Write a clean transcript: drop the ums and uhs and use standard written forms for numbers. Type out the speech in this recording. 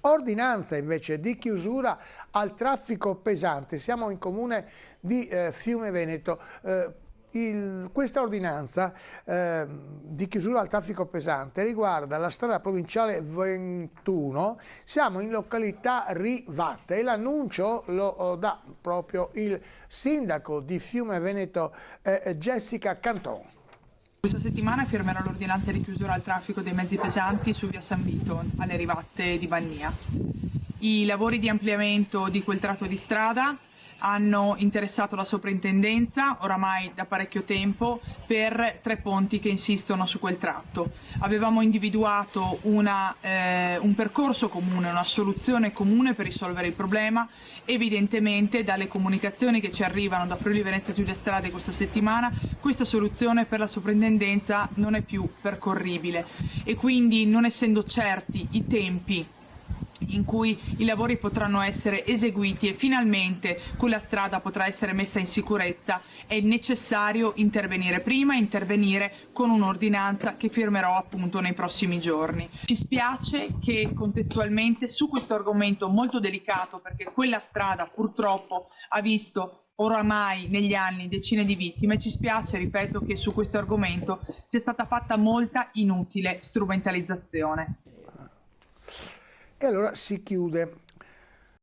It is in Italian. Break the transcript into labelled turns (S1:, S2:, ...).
S1: Ordinanza invece di chiusura al traffico pesante. Siamo in comune di Fiume Veneto. Questa ordinanza di chiusura al traffico pesante riguarda la strada provinciale 21, siamo in località Rivatte e l'annuncio lo dà proprio il sindaco di Fiume Veneto Jessica Canton.
S2: Questa settimana firmerà l'ordinanza di chiusura al traffico dei mezzi pesanti su via San Vito, alle Rivatte di Bannia. I lavori di ampliamento di quel tratto di strada hanno interessato la soprintendenza oramai da parecchio tempo per 3 ponti che insistono su quel tratto. Avevamo individuato un percorso comune, una soluzione comune per risolvere il problema. Evidentemente dalle comunicazioni che ci arrivano da Friuli Venezia Giulia Strade questa settimana, questa soluzione per la soprintendenza non è più percorribile e quindi, non essendo certi i tempi in cui i lavori potranno essere eseguiti e finalmente quella strada potrà essere messa in sicurezza, è necessario intervenire prima e intervenire con un'ordinanza che firmerò appunto nei prossimi giorni. Ci spiace che contestualmente su questo argomento molto delicato, perché quella strada purtroppo ha visto oramai negli anni decine di vittime, ci spiace, ripeto, che su questo argomento sia stata fatta molta inutile strumentalizzazione.
S1: E allora si chiude